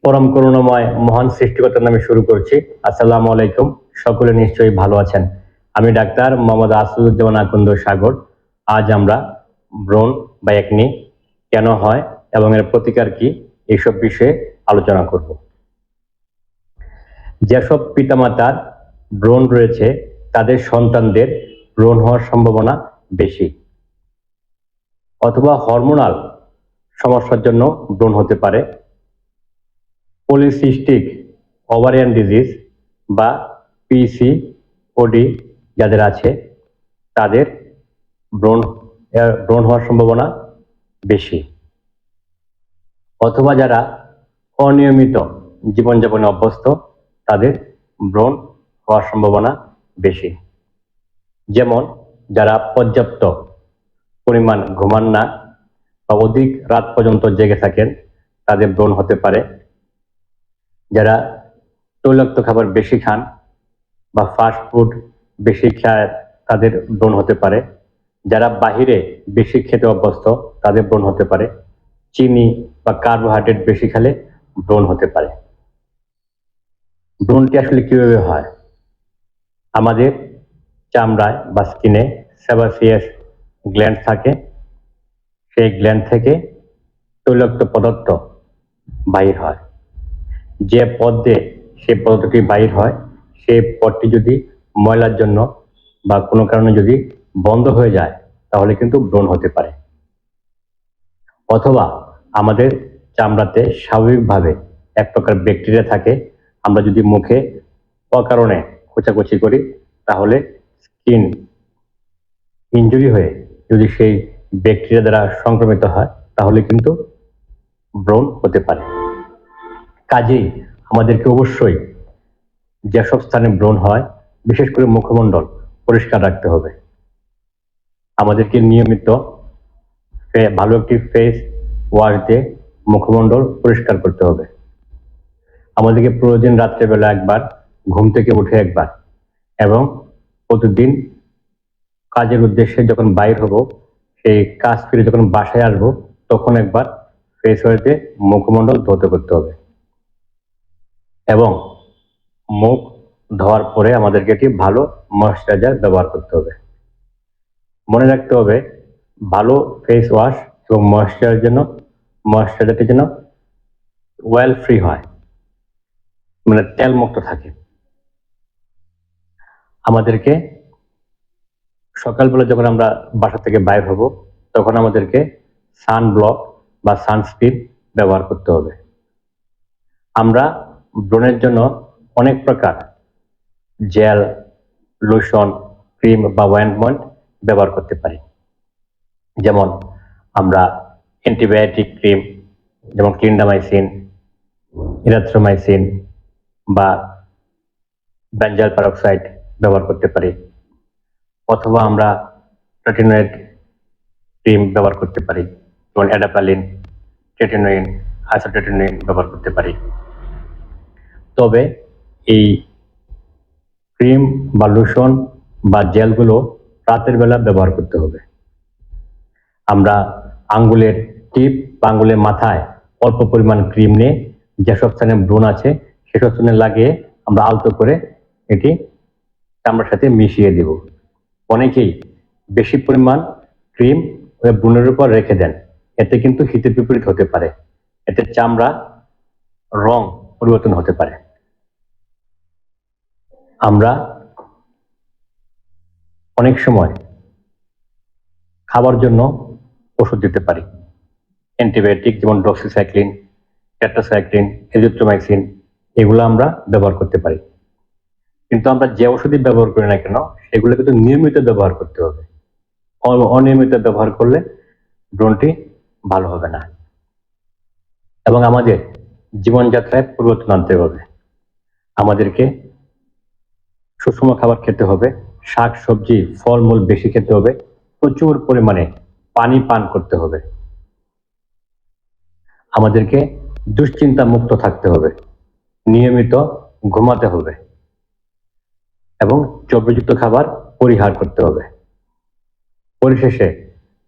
পরম করুণাময় মহান সৃষ্টিকর্তার নামে শুরু করছি। আসসালামু আলাইকুম। সকলে নিশ্চয়ই ভালো আছেন। আমি ডাক্তার মোহাম্মদ আসাদুজ্জামান আকন্দ সাগর। আজ আমরা ব্রণ বা একনি কেন হয় এবং এর প্রতিকার কি এইসব বিষয়ে আলোচনা করব। যেসব পিতামাতার ব্রণ রয়েছে তাদের সন্তানদের ব্রণ হওয়ার সম্ভাবনা বেশি, অথবা হরমোনাল সমস্যার জন্য ব্রণ হতে পারে। পলিসিস্টিক ওভারিয়ান ডিজিজ বা পিসিওডি যাদের আছে তাদের ব্রণ ব্রণ হওয়ার সম্ভাবনা বেশি, অথবা যারা অনিয়মিত জীবনযাপনে অভ্যস্ত তাদের ব্রণ হওয়ার সম্ভাবনা বেশি। যেমন যারা পর্যাপ্ত পরিমাণ ঘুমান না বা অধিক রাত পর্যন্ত জেগে থাকেন তাদের ব্রণ হতে পারে। যারা তৈলাক্ত খাবার বেশি খান বা ফাস্ট ফুড বেশি খায় তাদের ব্রণ হতে পারে। যারা বাহিরে বেশি খেতে অভ্যস্ত তাদের ব্রণ হতে পারে। চিনি বা কার্বোহাইড্রেট বেশি খেলে ব্রণ হতে পারে। ব্রণটি আসলে কিভাবে হয়? আমাদের চামড়ায় বা স্কিনে সেবাসিয়াস গ্ল্যান্ড থাকে। সেই গ্ল্যান্ড থেকে তৈলাক্ত পদার্থ বাহির হয়। যে পথ দিয়ে সেই পদার্থটি বাহির হয় সেই পথটি যদি ময়লার জন্য বা কোনো কারণে যদি বন্ধ হয়ে যায় তাহলে কিন্তু ব্রণ হতে পারে। অথবা আমাদের চামড়াতে স্বাভাবিকভাবে এক প্রকার ব্যাকটেরিয়া থাকে, আমরা যদি মুখে অকারণে খোঁচাখুচি করি তাহলে স্কিন ইনজুরি হয়ে যদি সেই ব্যাকটেরিয়া দ্বারা সংক্রমিত হয় তাহলে কিন্তু ব্রণ হতে পারে। কাজেই আমাদেরকে অবশ্যই যেসব স্থানে ব্রণ হয় বিশেষ করে মুখমণ্ডল পরিষ্কার রাখতে হবে। আমাদেরকে নিয়মিত ভালো একটি ফেস ওয়াশ দিয়ে মুখমণ্ডল পরিষ্কার করতে হবে। আমাদেরকে প্রতিদিন রাত্রেবেলা একবার, ঘুম থেকে উঠে একবার, এবং প্রতিদিন কাজের উদ্দেশ্যে যখন বাইর হব সেই কাজ ফিরে যখন বাসায় আসবো তখন একবার ফেস ওয়াশ দিয়ে মুখমণ্ডল ধৌত করতে হবে। এবং মুখ ধোয়ার পরে আমাদেরকে একটি ভালো ময়েশ্চারাইজার ব্যবহার করতে হবে। মনে রাখতে হবে ভালো ফেস ওয়াশ এবং ময়েশ্চারাইজারটি যেন অয়েল ফ্রি হয়, মানে তেল মুক্ত থাকে। আমাদেরকে সকালবেলা যখন আমরা বাসা থেকে বাইর হব তখন আমাদেরকে সানব্লক বা সানস্ক্রিন ব্যবহার করতে হবে। আমরা ব্রণের জন্য অনেক প্রকার জেল, লোশন, ক্রিম বা অয়েন্টমেন্ট ব্যবহার করতে পারি। যেমন আমরা অ্যান্টিবায়োটিক ক্রিম যেমন ক্লিন্ডামাইসিন, ইরাথ্রোমাইসিন বা বেনজাইল পারক্সাইড ব্যবহার করতে পারি। অথবা আমরা রেটিনয়েড ক্রিম ব্যবহার করতে পারি, যেমন অ্যাডাপালিন, ট্রেটিনোইন, আইসোট্রেটিনোইন ব্যবহার করতে পারি। তবে এই ক্রিম বা লোশন বা জেলগুলো রাতের বেলা ব্যবহার করতে হবে। আমরা আঙ্গুলের টিপ বা আঙ্গুলের মাথায় অল্প পরিমাণ ক্রিম নিয়ে যেসব স্থানে ব্রণ আছে সেসব স্থানে লাগিয়ে আমরা আলতো করে এটি চামড়ার সাথে মিশিয়ে দেব। অনেকেই বেশি পরিমাণ ক্রিম ব্রণের উপর রেখে দেন, এতে কিন্তু হিতের বিপরীত হতে পারে। এতে চামড়া রং পরিবর্তন হতে পারে। আমরা অনেক সময় খাবার জন্য ওষুধ দিতে পারি, অ্যান্টিবায়োটিক যেমন ডক্সিসাইক্লিন, টেট্রাসাইক্লিন, এজিথ্রোমাইসিন, এগুলো আমরা ব্যবহার করতে পারি। কিন্তু আমরা যে ওষুধই ব্যবহার করি না কেন সেগুলো কিন্তু নিয়মিত ব্যবহার করতে হবে। অনিয়মিত ব্যবহার করলে ব্রণটি ভালো হবে না। এবং আমাদের জীবনযাত্রায় পরিবর্তন আনতে হবে। আমাদেরকে সুষম খাবার খেতে হবে, শাক সবজি ফলমূল বেশি খেতে হবে, প্রচুর পরিমাণে পানি পান করতে হবে। আমাদেরকে দুশ্চিন্তা মুক্ত থাকতে হবে, নিয়মিত ঘুমাতে হবে এবং চর্বিযুক্ত খাবার পরিহার করতে হবে। পরিশেষে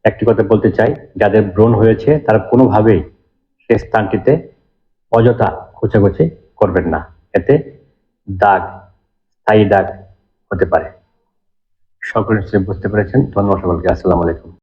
একটি কথা বলতে চাই, যাদের ব্রণ হয়েছে তারা কোনোভাবেই সে স্থানটিতে অযথা কুচাকুচি করবেন না, এতে দাগ, স্থায়ী দাগ হতে পারে। সকলে নিশ্চয়ই বুঝতে পেরেছেন। ধন্যবাদ সকলকে। আসসালামু আলাইকুম।